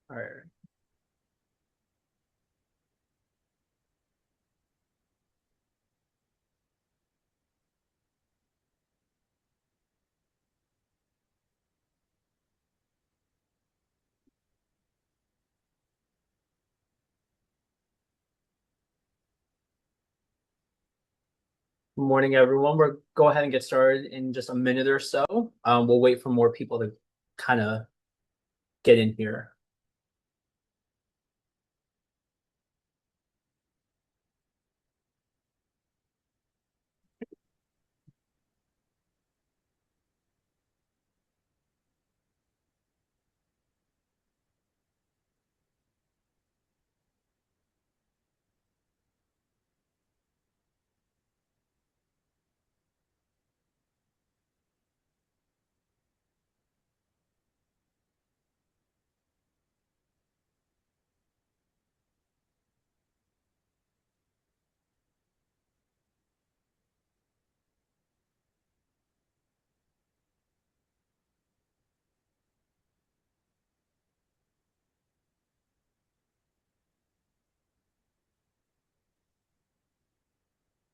All right. Good morning, everyone. We'll go ahead and get started in just a minute or so. We'll wait for more people to kind of get in here.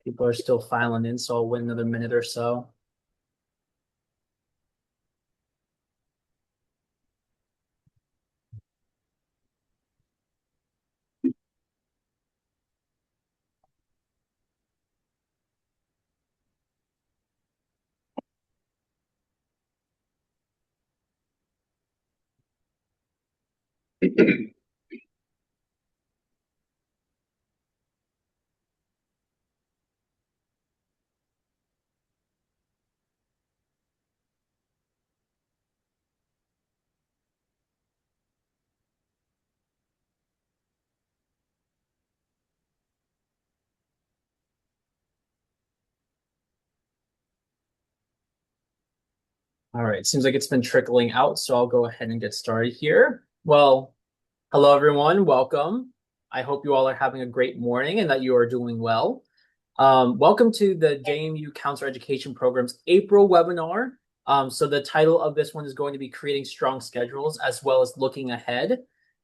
People are still filing in, so I'll wait another minute or so. All right. Seems like it's been trickling out, so I'll go ahead and get started here. Well, hello, everyone. Welcome. I hope you all are having a great morning and that you are doing well. Welcome to the JMU Counselor Education Program's April webinar. So the title of this one is going to be Creating Strong Schedules as well as Looking Ahead.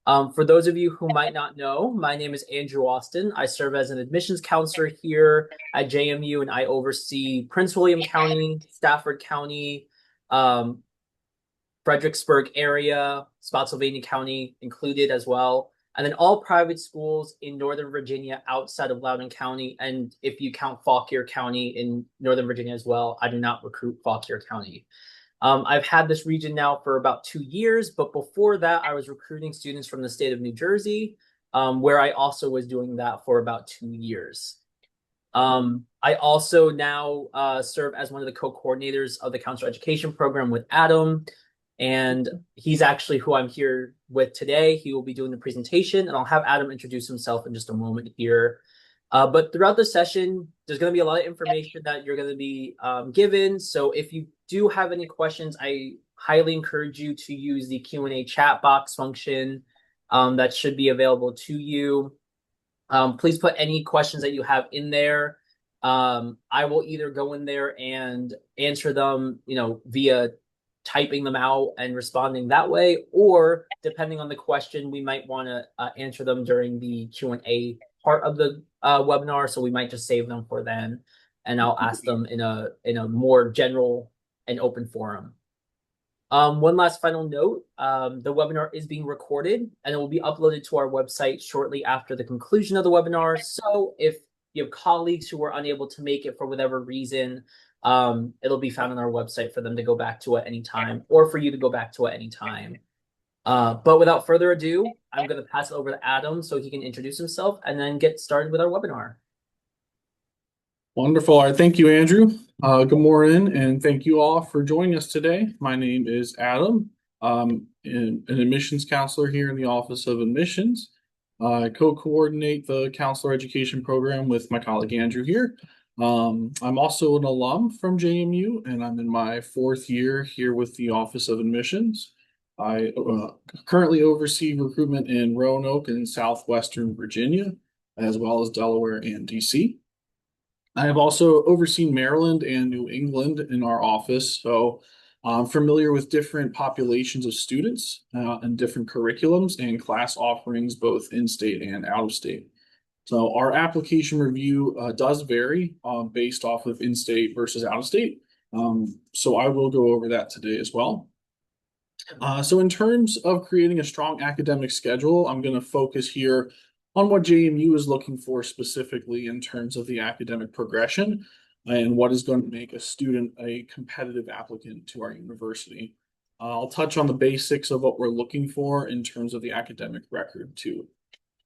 For those of you who might not know, my name is Andrew Austin. I serve as an admissions counselor here at JMU, and I oversee Prince William County, Stafford County, um, Fredericksburg area, Spotsylvania County included as well, and then all private schools in Northern Virginia outside of Loudoun County. And if you count Fauquier County in Northern Virginia as well, I do not recruit Fauquier County. I've had this region now for about 2 years, but before that, I was recruiting students from the state of New Jersey, where I also was doing that for about 2 years. I also now serve as one of the co-coordinators of the counselor education program with Adam, and he's actually who I'm here with today. He will be doing the presentation, and I'll have Adam introduce himself in just a moment here. But throughout the session, there's going to be a lot of information that you're going to be given. So if you do have any questions, I highly encourage you to use the Q&A chat box function that should be available to you. Please put any questions that you have in there. I will either go in there and answer them, via typing them out and responding that way, or depending on the question, we might want to answer them during the Q&A part of the webinar. So we might just save them for then, and I'll ask them in a more general and open forum. One last final note, the webinar is being recorded and it will be uploaded to our website shortly after the conclusion of the webinar. So if you have colleagues who were unable to make it for whatever reason, it'll be found on our website for them to go back to at any time, or for you to go back to at any time. But without further ado, I'm going to pass it over to Adam so he can introduce himself and then get started with our webinar. Wonderful. All right. Thank you, Andrew. Good morning, and thank you all for joining us today. My name is Adam. I'm an admissions counselor here in the Office of Admissions. I co-coordinate the counselor education program with my colleague Andrew here. I'm also an alum from JMU, and I'm in my 4th year here with the Office of Admissions. I currently oversee recruitment in Roanoke and Southwestern Virginia, as well as Delaware and DC. I have also overseen Maryland and New England in our office. So I'm familiar with different populations of students and different curriculums and class offerings, both in-state and out-of-state. So our application review does vary based off of in-state versus out-of-state. So I will go over that today as well. So in terms of creating a strong academic schedule, I'm going to focus here on what JMU is looking for specifically in terms of the academic progression and what is going to make a student a competitive applicant to our university. I'll touch on the basics of what we're looking for in terms of the academic record too.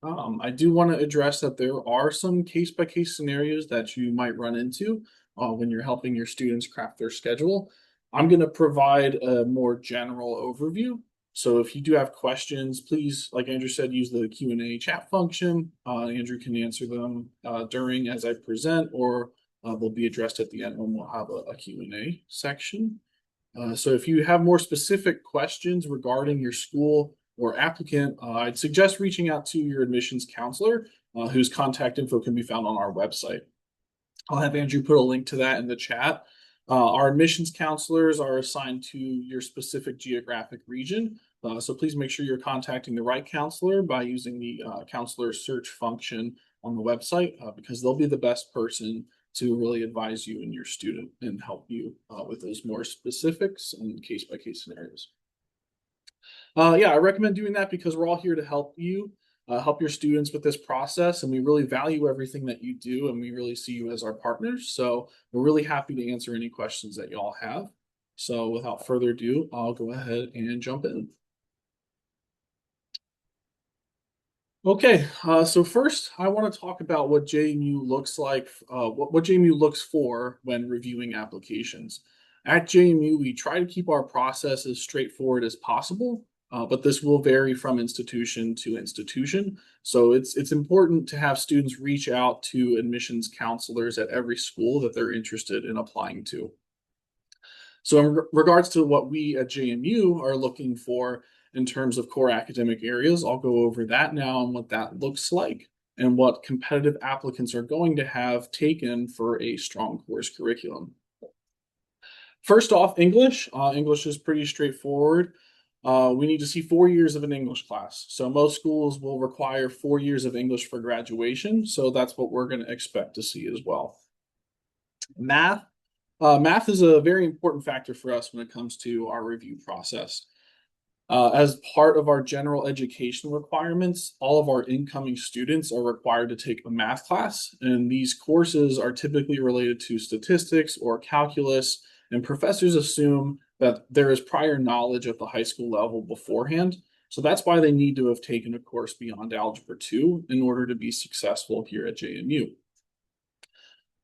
I do want to address that there are some case-by-case scenarios that you might run into when you're helping your students craft their schedule. I'm going to provide a more general overview. So if you do have questions, please, like Andrew said, use the Q&A chat function. Andrew can answer them during as I present, or they'll be addressed at the end when we'll have a Q&A section. So if you have more specific questions regarding your school or applicant, I'd suggest reaching out to your admissions counselor, whose contact info can be found on our website. I'll have Andrew put a link to that in the chat. Our admissions counselors are assigned to your specific geographic region. So please make sure you're contacting the right counselor by using the counselor search function on the website, because they'll be the best person to really advise you and your student and help you with those more specifics and case-by-case scenarios. Yeah, I recommend doing that because we're all here to help you, help your students with this process, and we really value everything that you do, and we really see you as our partners. So we're really happy to answer any questions that y'all have. So without further ado, I'll go ahead and jump in. Okay, so first I want to talk about what JMU looks like, what JMU looks for when reviewing applications. At JMU, we try to keep our process as straightforward as possible, but this will vary from institution to institution. So it's important to have students reach out to admissions counselors at every school that they're interested in applying to. So in regards to what we at JMU are looking for in terms of core academic areas, I'll go over that now and what that looks like and what competitive applicants are going to have taken for a strong course curriculum. First off, English. English is pretty straightforward. We need to see 4 years of an English class. So most schools will require 4 years of English for graduation. So that's what we're going to expect to see as well. Math. Math is a very important factor for us when it comes to our review process. As part of our general education requirements, all of our incoming students are required to take a math class, and these courses are typically related to statistics or calculus, and professors assume that there is prior knowledge at the high school level beforehand. So that's why they need to have taken a course beyond Algebra 2 in order to be successful here at JMU.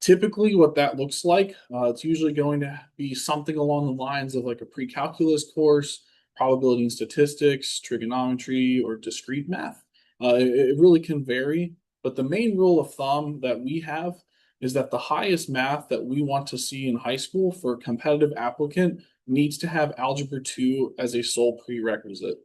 Typically, what that looks like, it's usually going to be something along the lines of like a pre-calculus course, probability and statistics, trigonometry, or discrete math. It really can vary, but the main rule of thumb that we have is that the highest math that we want to see in high school for a competitive applicant needs to have Algebra 2 as a sole prerequisite.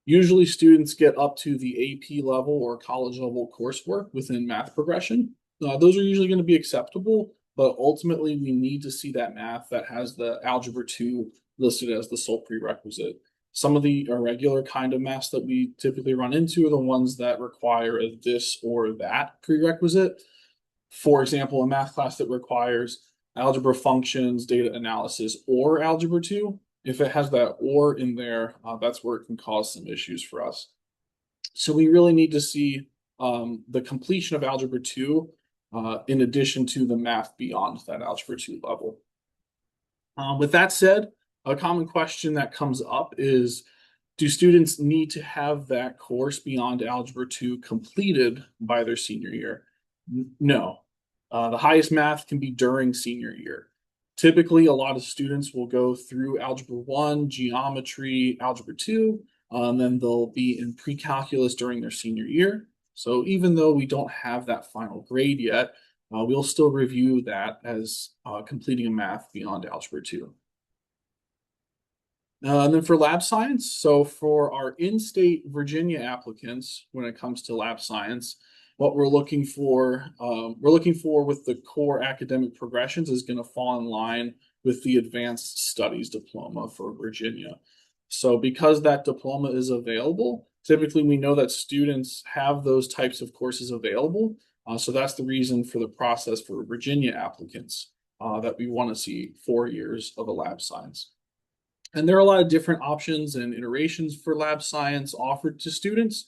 Usually students get up to the AP level or college level coursework within math progression. Those are usually going to be acceptable, but ultimately we need to see that math that has the Algebra 2 listed as the sole prerequisite. Some of the irregular kind of maths that we typically run into are the ones that require a this or that prerequisite. For example, a math class that requires algebra functions, data analysis, or Algebra 2, if it has that or in there, that's where it can cause some issues for us. So we really need to see the completion of Algebra 2 in addition to the math beyond that Algebra 2 level. With that said, a common question that comes up is, do students need to have that course beyond Algebra 2 completed by their senior year? No. The highest math can be during senior year. Typically, a lot of students will go through Algebra 1, Geometry, Algebra 2, and then they'll be in pre-calculus during their senior year. So even though we don't have that final grade yet, we'll still review that as completing a math beyond Algebra 2. And then for lab science, so for our in-state Virginia applicants, when it comes to lab science, what we're looking for with the core academic progressions is going to fall in line with the Advanced Studies Diploma for Virginia. So because that diploma is available, typically we know that students have those types of courses available. So that's the reason for the process for Virginia applicants that we want to see 4 years of a lab science. And there are a lot of different options and iterations for lab science offered to students.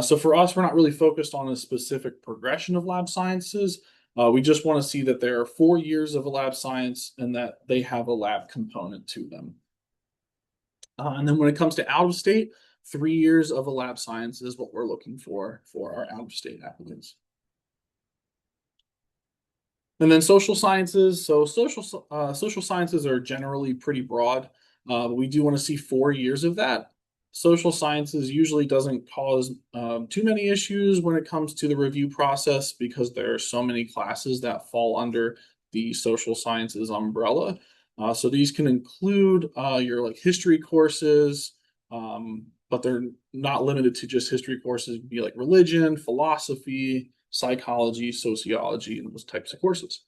So for us, we're not really focused on a specific progression of lab sciences. We just want to see that there are 4 years of a lab science and that they have a lab component to them. And then when it comes to out of state, 3 years of a lab science is what we're looking for our out of state applicants. And then social sciences. So social sciences are generally pretty broad, but we do want to see 4 years of that. Social sciences usually doesn't cause too many issues when it comes to the review process because there are so many classes that fall under the social sciences umbrella. So these can include your like history courses, but they're not limited to just history courses. It could be like religion, philosophy, psychology, sociology, and those types of courses.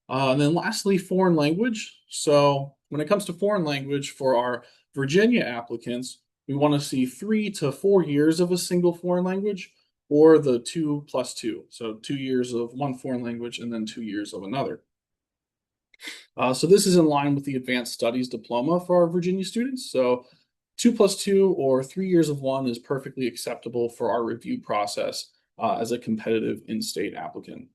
And then lastly, foreign language. So when it comes to foreign language for our Virginia applicants, we want to see 3 to 4 years of a single foreign language or the 2+2. So 2 years of one foreign language and then 2 years of another. So this is in line with the Advanced Studies Diploma for our Virginia students. So 2+2 or 3 years of one is perfectly acceptable for our review process as a competitive in-state applicant.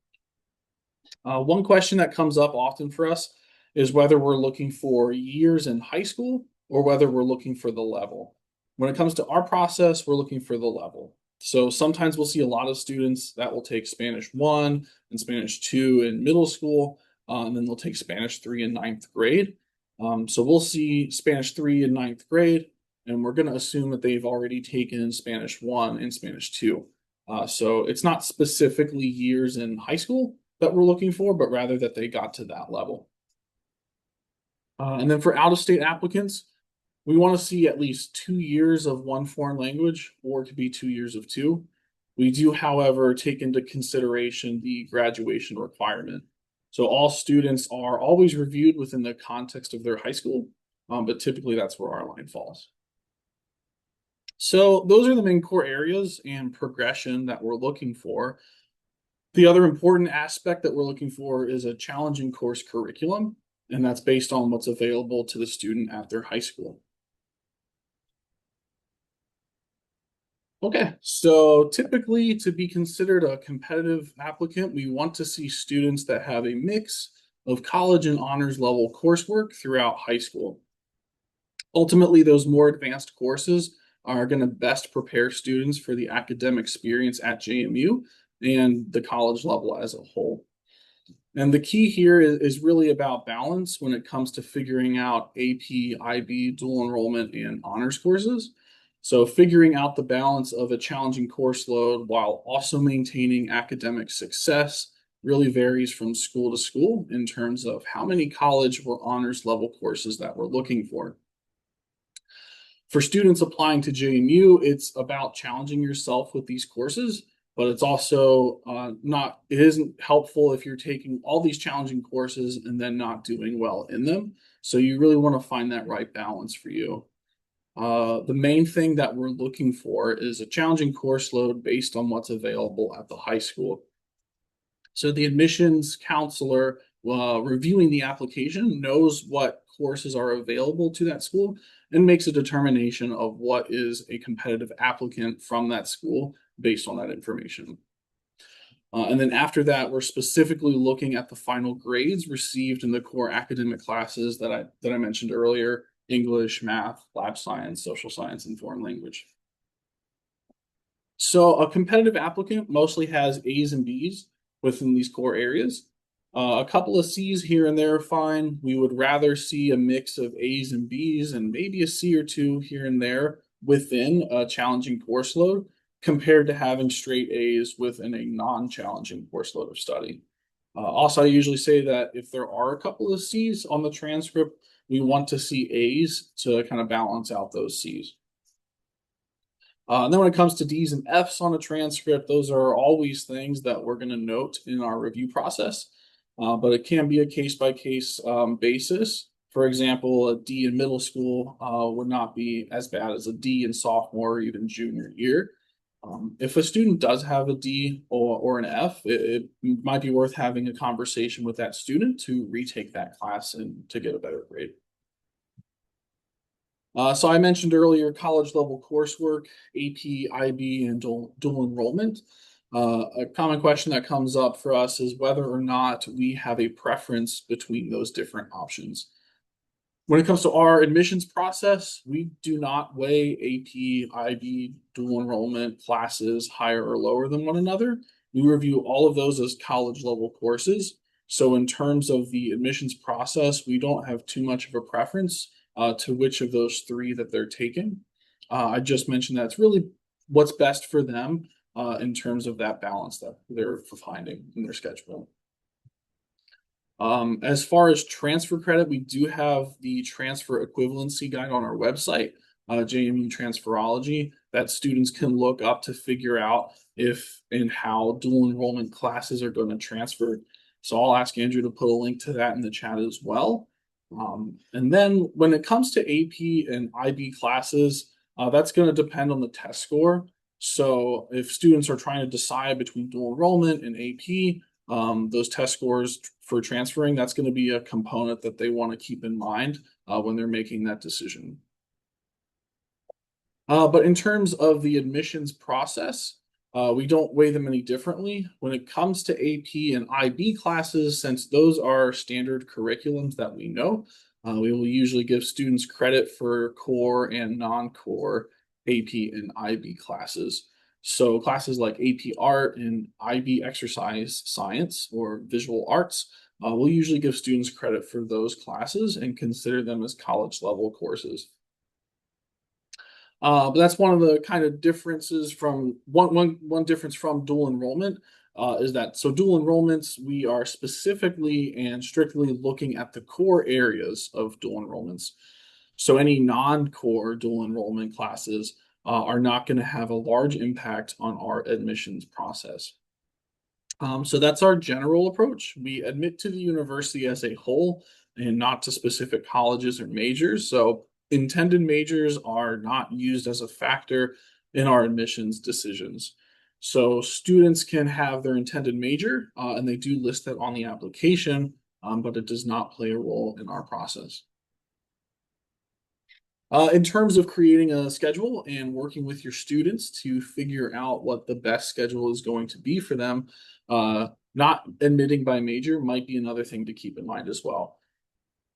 One question that comes up often for us is whether we're looking for years in high school or whether we're looking for the level. When it comes to our process, we're looking for the level. So sometimes we'll see a lot of students that will take Spanish 1 and Spanish 2 in middle school, and then they'll take Spanish 3 in ninth grade. So we'll see Spanish 3 in ninth grade, and we're going to assume that they've already taken Spanish 1 and Spanish 2. So it's not specifically years in high school that we're looking for, but rather that they got to that level. And then for out-of-state applicants, we want to see at least 2 years of one foreign language, or it could be 2 years of two. We do, however, take into consideration the graduation requirement. So all students are always reviewed within the context of their high school, but typically that's where our line falls. So those are the main core areas and progression that we're looking for. The other important aspect that we're looking for is a challenging course curriculum, and that's based on what's available to the student at their high school. Okay, so typically to be considered a competitive applicant, we want to see students that have a mix of college and honors level coursework throughout high school. Ultimately, those more advanced courses are going to best prepare students for the academic experience at JMU and the college level as a whole. And the key here is really about balance when it comes to figuring out AP, IB, dual enrollment, and honors courses. So figuring out the balance of a challenging course load while also maintaining academic success really varies from school to school in terms of how many college or honors level courses that we're looking for. For students applying to JMU, it's about challenging yourself with these courses, but it's also it isn't helpful if you're taking all these challenging courses and then not doing well in them. So you really want to find that right balance for you. The main thing that we're looking for is a challenging course load based on what's available at the high school. So the admissions counselor reviewing the application knows what courses are available to that school and makes a determination of what is a competitive applicant from that school based on that information. And then after that, we're specifically looking at the final grades received in the core academic classes that I mentioned earlier: English, math, lab science, social science, and foreign language. So a competitive applicant mostly has A's and B's within these core areas. A couple of C's here and there are fine. We would rather see a mix of A's and B's and maybe a C or two here and there within a challenging course load compared to having straight A's within a non-challenging course load of study. Also, I usually say that if there are a couple of C's on the transcript, we want to see A's to kind of balance out those C's. And then when it comes to D's and F's on a transcript, those are always things that we're going to note in our review process. but it can be a case-by-case basis. For example, a D in middle school would not be as bad as a D in sophomore or even junior year. If a student does have a D or an F, it might be worth having a conversation with that student to retake that class and to get a better grade. So I mentioned earlier college level coursework, AP, IB, and dual enrollment. A common question that comes up for us is whether or not we have a preference between those different options. When it comes to our admissions process, we do not weigh AP, IB, dual enrollment classes higher or lower than one another. We review all of those as college level courses. So, in terms of the admissions process, we don't have too much of a preference to which of those three that they're taking. I just mentioned that it's really what's best for them in terms of that balance that they're finding in their schedule. As far as transfer credit, we do have the transfer equivalency guide on our website, JMU Transferology, that students can look up to figure out if and how dual enrollment classes are going to transfer. So I'll ask Andrew to put a link to that in the chat as well. And then when it comes to AP and IB classes, that's going to depend on the test score. So if students are trying to decide between dual enrollment and AP, those test scores for transferring, that's going to be a component that they want to keep in mind when they're making that decision. But in terms of the admissions process, we don't weigh them any differently. When it comes to AP and IB classes, since those are standard curriculums that we know, we will usually give students credit for core and non-core AP and IB classes. So classes like AP Art and IB Exercise Science or Visual Arts, we'll usually give students credit for those classes and consider them as college level courses. But that's one of the kind of differences from one difference from dual enrollment is that so dual enrollments, we are specifically and strictly looking at the core areas of dual enrollments. So any non-core dual enrollment classes are not going to have a large impact on our admissions process. So that's our general approach. We admit to the university as a whole and not to specific colleges or majors. So intended majors are not used as a factor in our admissions decisions. So students can have their intended major, and they do list that on the application, but it does not play a role in our process. In terms of creating a schedule and working with your students to figure out what the best schedule is going to be for them, not admitting by major might be another thing to keep in mind as well.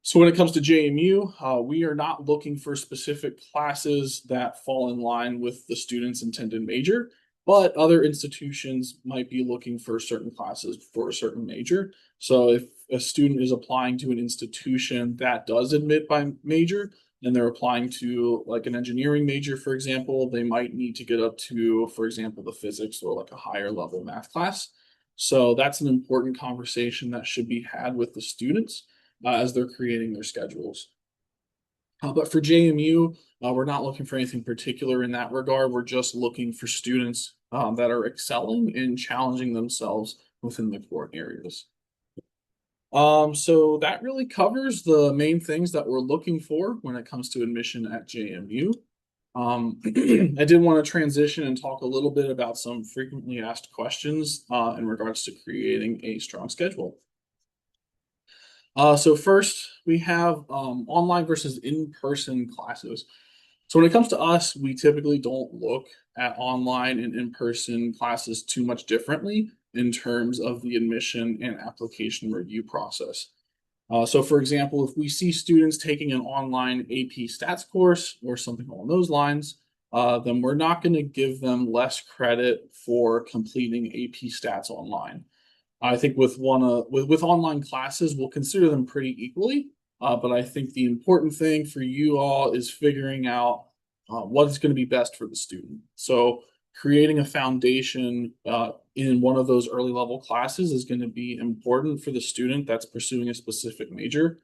So when it comes to JMU, we are not looking for specific classes that fall in line with the student's intended major, but other institutions might be looking for certain classes for a certain major. So if a student is applying to an institution that does admit by major, and they're applying to like an engineering major, for example, they might need to get up to, for example, the physics or like a higher level math class. So that's an important conversation that should be had with the students as they're creating their schedules. But for JMU, we're not looking for anything particular in that regard. We're just looking for students that are excelling and challenging themselves within the core areas. So that really covers the main things that we're looking for when it comes to admission at JMU. I did want to transition and talk a little bit about some frequently asked questions in regards to creating a strong schedule. So first, we have online versus in-person classes. So when it comes to us, we typically don't look at online and in-person classes too much differently in terms of the admission and application review process. So for example, if we see students taking an online AP stats course or something along those lines, then we're not going to give them less credit for completing AP stats online. I think with with online classes, we'll consider them pretty equally. But I think the important thing for you all is figuring out what is going to be best for the student. So creating a foundation in one of those early level classes is going to be important for the student that's pursuing a specific major.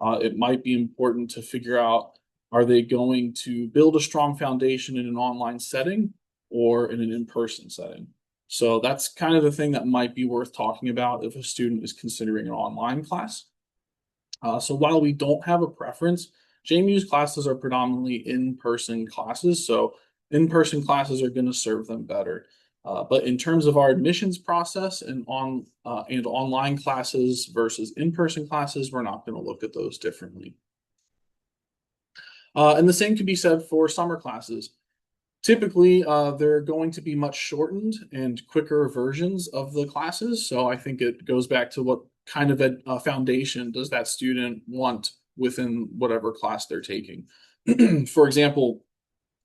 It might be important to figure out, are they going to build a strong foundation in an online setting or in an in-person setting? So that's kind of the thing that might be worth talking about if a student is considering an online class. So while we don't have a preference, JMU's classes are predominantly in-person classes, so in-person classes are going to serve them better. But in terms of our admissions process and online classes versus in-person classes, we're not going to look at those differently. And the same can be said for summer classes. Typically, they're going to be much shortened and quicker versions of the classes. So I think it goes back to what kind of a foundation does that student want within whatever class they're taking. For example,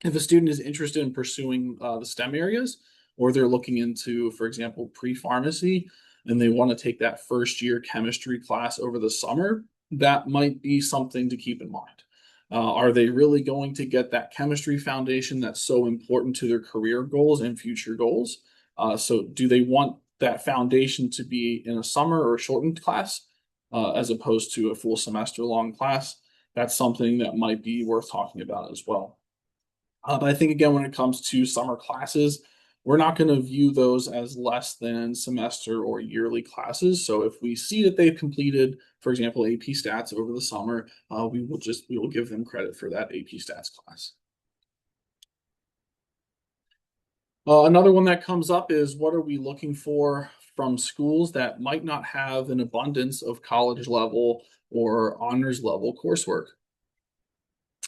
if a student is interested in pursuing the STEM areas, or they're looking into, for example, pre-pharmacy, and they want to take that first year chemistry class over the summer, that might be something to keep in mind. Are they really going to get that chemistry foundation that's so important to their career goals and future goals? So, do they want that foundation to be in a summer or a shortened class as opposed to a full semester long class? That's something that might be worth talking about as well. But I think, again, when it comes to summer classes, we're not going to view those as less than semester or yearly classes. So if we see that they've completed, for example, AP Stats over the summer, we will give them credit for that AP Stats class. Another one that comes up is, what are we looking for from schools that might not have an abundance of college level or honors level coursework?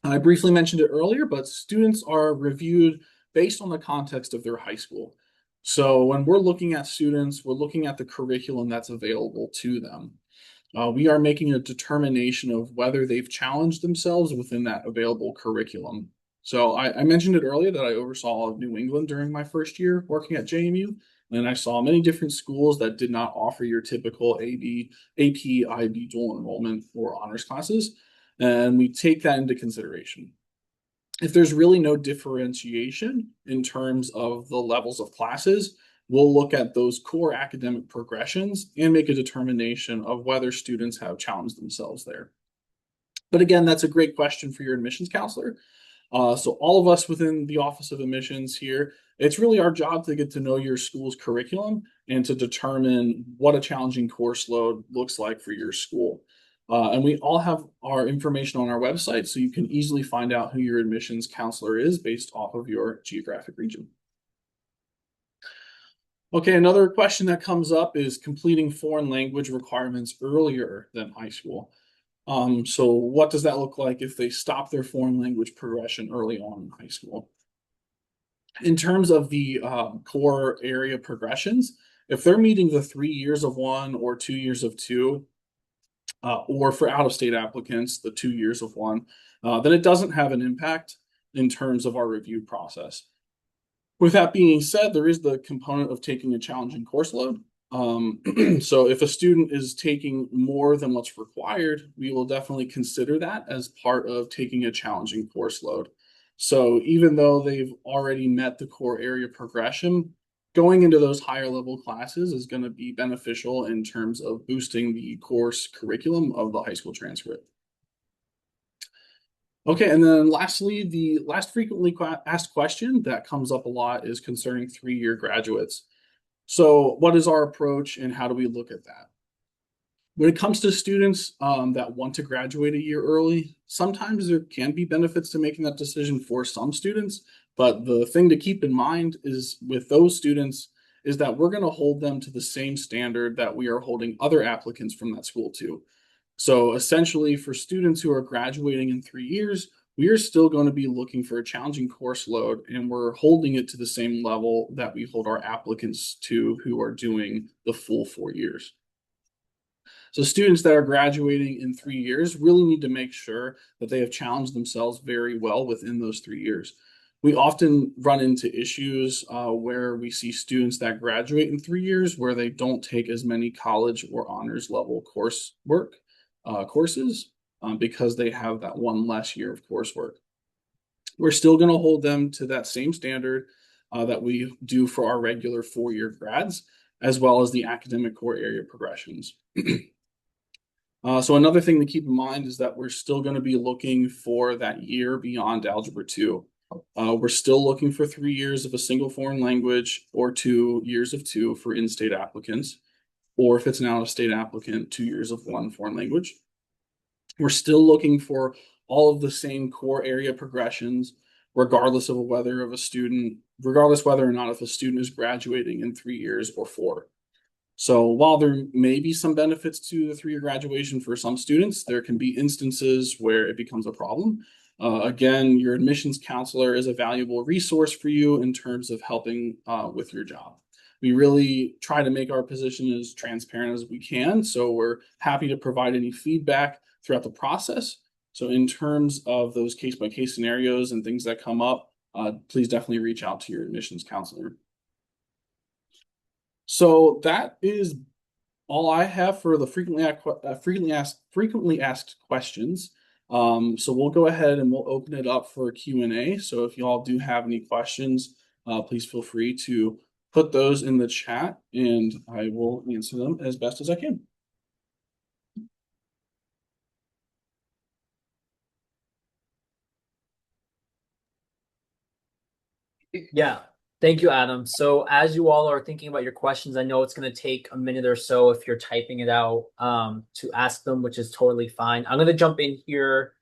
I briefly mentioned it earlier, but students are reviewed based on the context of their high school. So when we're looking at students, we're looking at the curriculum that's available to them. We are making a determination of whether they've challenged themselves within that available curriculum. So I mentioned it earlier that I oversaw New England during my first year working at JMU, and I saw many different schools that did not offer your typical AP, IB dual enrollment or honors classes, and we take that into consideration. If there's really no differentiation in terms of the levels of classes, we'll look at those core academic progressions and make a determination of whether students have challenged themselves there. But again, that's a great question for your admissions counselor. So all of us within the Office of Admissions here, it's really our job to get to know your school's curriculum and to determine what a challenging course load looks like for your school. And we all have our information on our website, so you can easily find out who your admissions counselor is based off of your geographic region. Okay, another question that comes up is completing foreign language requirements earlier than high school. So what does that look like if they stop their foreign language progression early on in high school? In terms of the core area progressions, if they're meeting the 3 years of one or 2 years of two, or for out-of-state applicants, the 2 years of one, then it doesn't have an impact in terms of our review process. With that being said, there is the component of taking a challenging course load. So if a student is taking more than what's required, we will definitely consider that as part of taking a challenging course load. So even though they've already met the core area progression, going into those higher level classes is going to be beneficial in terms of boosting the course curriculum of the high school transcript. Okay, and then lastly, the last frequently asked question that comes up a lot is concerning 3-year graduates. So what is our approach and how do we look at that? When it comes to students that want to graduate a year early, sometimes there can be benefits to making that decision for some students. But the thing to keep in mind is with those students is that we're going to hold them to the same standard that we are holding other applicants from that school to. So essentially, for students who are graduating in 3 years, we are still going to be looking for a challenging course load, and we're holding it to the same level that we hold our applicants to who are doing the full 4 years. So students that are graduating in 3 years really need to make sure that they have challenged themselves very well within those 3 years. We often run into issues where we see students that graduate in 3 years where they don't take as many college or honors level courses because they have that one less year of coursework. We're still going to hold them to that same standard that we do for our regular 4-year grads, as well as the academic core area progressions. So another thing to keep in mind is that we're still going to be looking for that year beyond Algebra 2. We're still looking for 3 years of a single foreign language or 2 years of two for in-state applicants, or if it's an out-of-state applicant, 2 years of one foreign language. We're still looking for all of the same core area progressions, regardless of regardless whether or not if a student is graduating in 3 years or four. So while there may be some benefits to the 3 year graduation for some students, there can be instances where it becomes a problem. Again, your admissions counselor is a valuable resource for you in terms of helping with your job. We really try to make our position as transparent as we can, so we're happy to provide any feedback throughout the process. So in terms of those case by case scenarios and things that come up, please definitely reach out to your admissions counselor. So that is all I have for the frequently asked questions. So we'll go ahead and we'll open it up for Q&A. So if you all do have any questions, please feel free to put those in the chat and I will answer them as best as I can. Yeah, thank you, Adam. So as you all are thinking about your questions, I know it's going to take a minute or so if you're typing it out to ask them, which is totally fine. I'm going to jump in here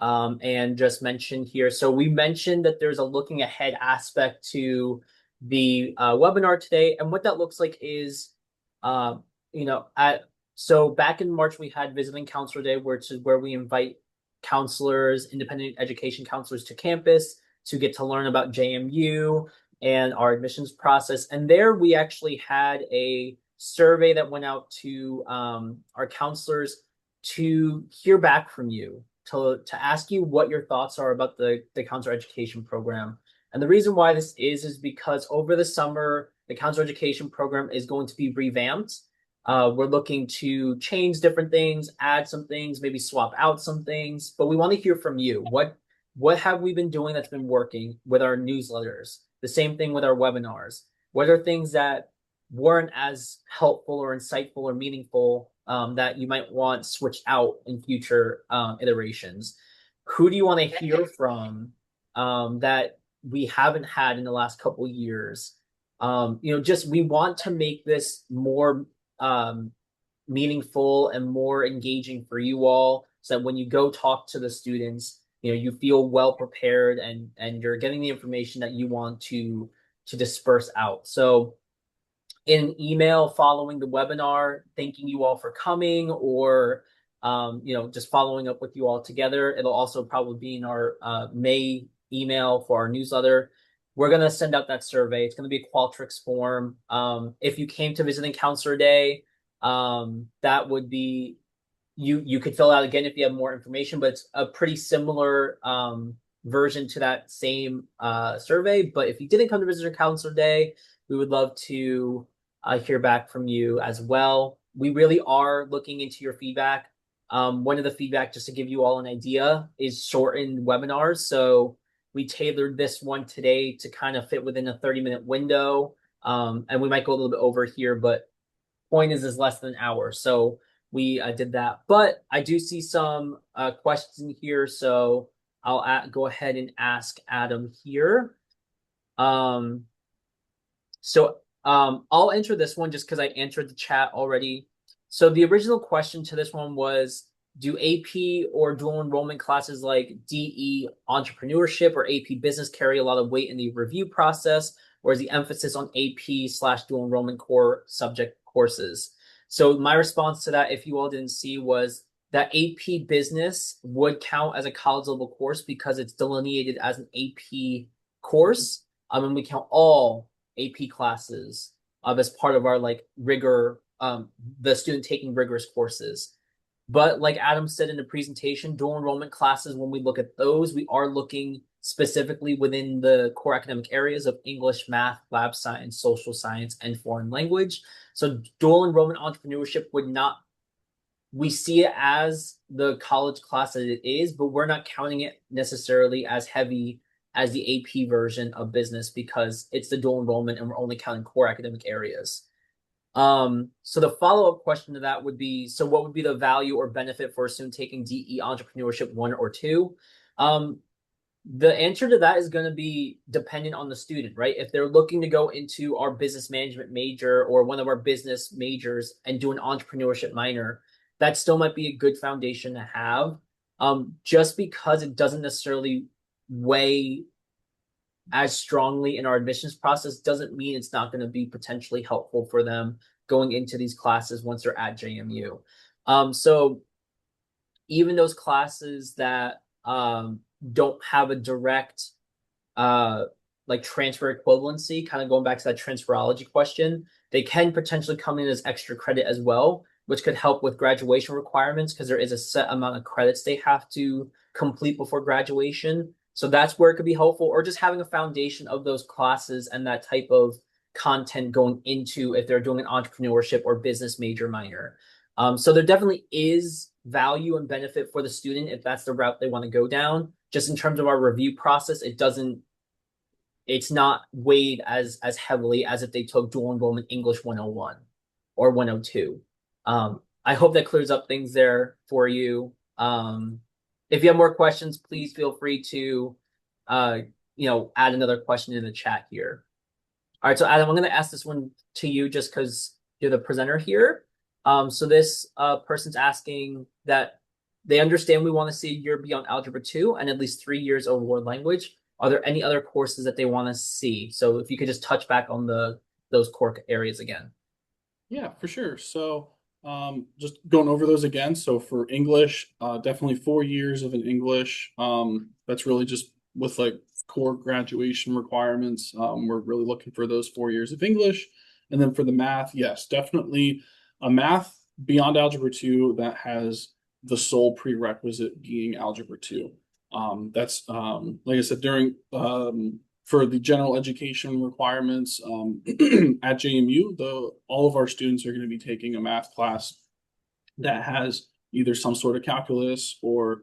and just mention here. So we mentioned that there's a looking ahead aspect to the webinar today, and what that looks like is, uh, so back in March we had Visiting Counselor Day, which is where we invite counselors, independent education counselors to campus to get to learn about JMU and our admissions process. And there we actually had a survey that went out to our counselors to hear back from you, to ask you what your thoughts are about the counselor education program. And the reason why this is because over the summer, the counselor education program is going to be revamped. We're looking to change different things, add some things, maybe swap out some things, but we want to hear from you. What have we been doing that's been working with our newsletters? The same thing with our webinars. What are things that weren't as helpful or insightful or meaningful that you might want switched out in future iterations? Who do you want to hear from that we haven't had in the last couple of years? Just we want to make this more meaningful and more engaging for you all, so that when you go talk to the students, you feel well prepared and you're getting the information that you want to disperse out. So in an email following the webinar, thanking you all for coming, or just following up with you all together. It'll also probably be in our May email for our newsletter. We're going to send out that survey. It's going to be a Qualtrics form. If you came to Visiting Counselor Day, that would be, you could fill out again if you have more information, but it's a pretty similar version to that same survey. But if you didn't come to Visitor Counselor Day, we would love to hear back from you as well. We really are looking into your feedback. One of the feedback, just to give you all an idea, is shortened webinars. So we tailored this one today to kind of fit within a 30-minute window. And we might go a little bit over here, but point is less than an hour. So we did that. But I do see some questions in here. So I'll go ahead and ask Adam here. I'll answer this one just because I answered the chat already. So the original question to this one was, do AP or dual enrollment classes like DE entrepreneurship or AP business carry a lot of weight in the review process, or is the emphasis on AP/dual enrollment core subject courses? So my response to that, if you all didn't see, was that AP business would count as a college level course because it's delineated as an AP course. And we count all AP classes as part of our rigor, the student taking rigorous courses. But like Adam said in the presentation, dual enrollment classes, when we look at those, we are looking specifically within the core academic areas of English, math, lab science, social science, and foreign language. So dual enrollment entrepreneurship we see it as the college class that it is, but we're not counting it necessarily as heavy as the AP version of business because it's the dual enrollment and we're only counting core academic areas. So the follow-up question to that would be, so what would be the value or benefit for a student taking DE entrepreneurship 1 or 2? The answer to that is going to be dependent on the student, right? If they're looking to go into our business management major or one of our business majors and do an entrepreneurship minor, that still might be a good foundation to have. Just because it doesn't necessarily weigh as strongly in our admissions process doesn't mean it's not going to be potentially helpful for them going into these classes once they're at JMU. So even those classes that don't have a direct uh, like transfer equivalency, kind of going back to that transferology question, they can potentially come in as extra credit as well, which could help with graduation requirements because there is a set amount of credits they have to complete before graduation. So that's where it could be helpful, or just having a foundation of those classes and that type of content going into if they're doing an entrepreneurship or business major minor. So there definitely is value and benefit for the student if that's the route they want to go down. Just in terms of our review process, it's not weighed as heavily as if they took dual enrollment English 101 or 102. I hope that clears up things there for you. If you have more questions, please feel free to uh, add another question in the chat here. All right, so Adam, I'm going to ask this one to you just because you're the presenter here. So this person's asking that they understand we want to see a year beyond Algebra 2 and at least 3 years of world language. Are there any other courses that they want to see? So if you could just touch back on those core areas again. Yeah, for sure. So, just going over those again. So for English, definitely 4 years of an English. That's really just with like core graduation requirements. We're really looking for those 4 years of English. And then for the math, yes, definitely a math beyond Algebra 2 that has the sole prerequisite being Algebra 2. That's like I said, during for the general education requirements at JMU, though all of our students are going to be taking a math class that has either some sort of calculus or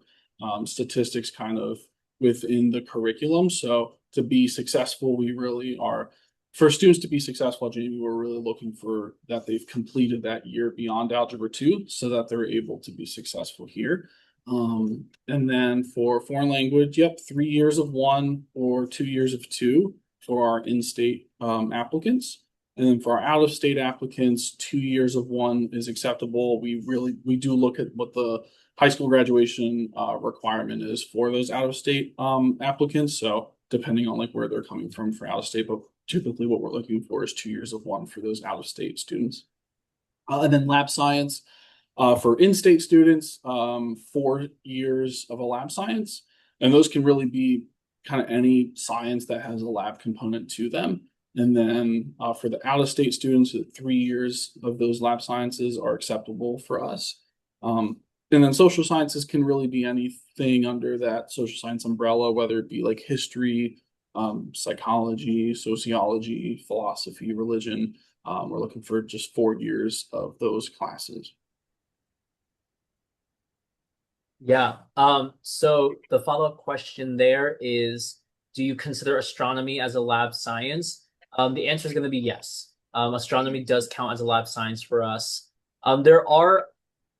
statistics kind of within the curriculum. So to be successful, we really are for students to be successful at JMU, we're really looking for that they've completed that year beyond Algebra 2 so that they're able to be successful here. And then for foreign language, yep, 3 years of one or 2 years of two for our in-state applicants. And then for our out-of-state applicants, 2 years of one is acceptable. We do look at what the high school graduation requirement is for those out-of-state applicants. So depending on like where they're coming from for out-of-state, but typically what we're looking for is 2 years of one for those out-of-state students. And then lab science. For in-state students, 4 years of a lab science, and those can really be kind of any science that has a lab component to them. And then for the out-of-state students, 3 years of those lab sciences are acceptable for us. And then social sciences can really be anything under that social science umbrella, whether it be like history, psychology, sociology, philosophy, religion. We're looking for just 4 years of those classes. Yeah. So the follow-up question there is, do you consider astronomy as a lab science? The answer is going to be yes. Astronomy does count as a lab science for us. There are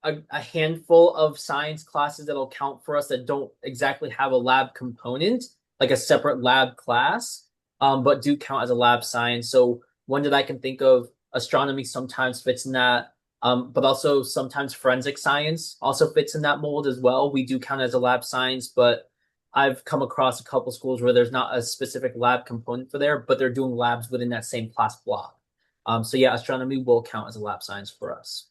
a handful of science classes that'll count for us that don't exactly have a lab component, like a separate lab class, but do count as a lab science. So one that I can think of, astronomy sometimes fits in that. But also sometimes forensic science also fits in that mold as well. We do count as a lab science, but I've come across a couple schools where there's not a specific lab component for there, but they're doing labs within that same class block. So yeah, astronomy will count as a lab science for us.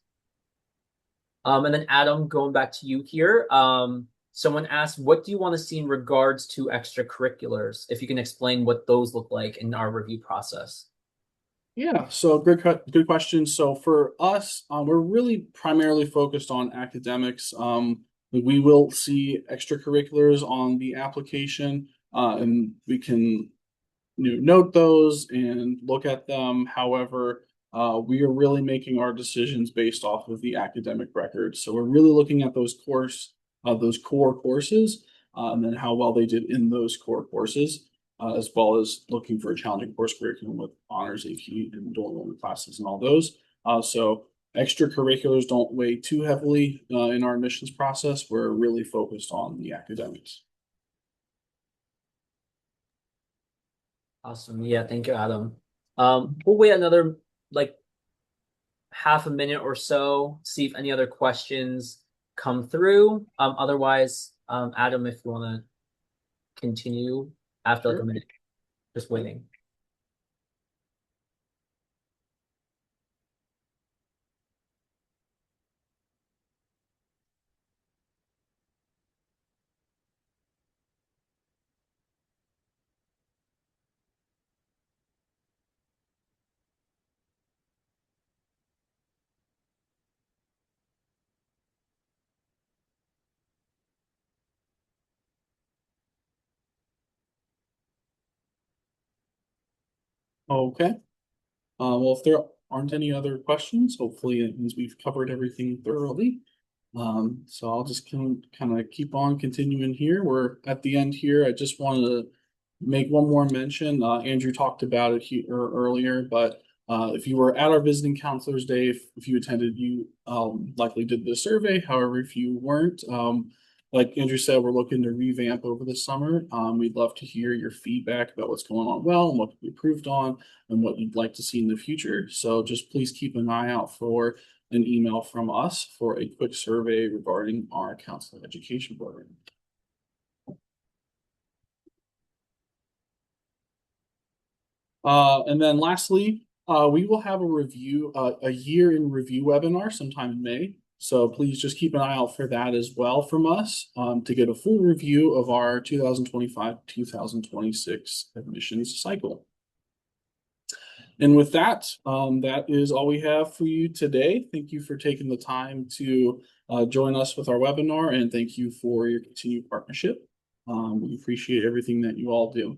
And then Adam, going back to you here, someone asked, what do you want to see in regards to extracurriculars? If you can explain what those look like in our review process. Yeah, so good question. So for us, we're really primarily focused on academics. We will see extracurriculars on the application, and we can note those and look at them. However, we are really making our decisions based off of the academic record. So we're really looking at those core courses, and then how well they did in those core courses, as well as looking for a challenging course curriculum with honors, AP, and dual enrollment classes and all those. So extracurriculars don't weigh too heavily in our admissions process. We're really focused on the academics. Awesome. Yeah, thank you, Adam. We'll wait another like half a minute or so, see if any other questions come through. Otherwise, Adam, if you want to continue after like a Sure. minute, just waiting. Okay. Well, if there aren't any other questions, hopefully it means we've covered everything thoroughly. So I'll just kind of keep on continuing here. We're at the end here. I just wanted to make one more mention. Andrew talked about it here earlier, but if you were at our visiting counselors day, if you attended, you likely did the survey. However, if you weren't, like Andrew said, we're looking to revamp over the summer. We'd love to hear your feedback about what's going on well and what we improved on and what you'd like to see in the future. So just please keep an eye out for an email from us for a quick survey regarding our counseling education program. And then lastly, we will have a year in review webinar sometime in May. So please just keep an eye out for that as well from us to get a full review of our 2025-2026 admissions cycle. And with that, that is all we have for you today. Thank you for taking the time to join us with our webinar, and thank you for your continued partnership. We appreciate everything that you all do.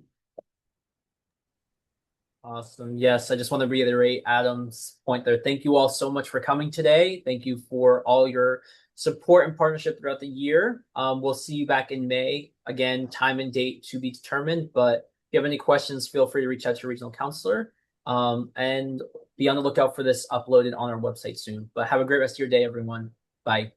Awesome. Yes, I just want to reiterate Adam's point there. Thank you all so much for coming today. Thank you for all your support and partnership throughout the year. We'll see you back in May. Again, time and date to be determined. But if you have any questions, feel free to reach out to your regional counselor. And be on the lookout for this uploaded on our website soon. But have a great rest of your day, everyone. Bye.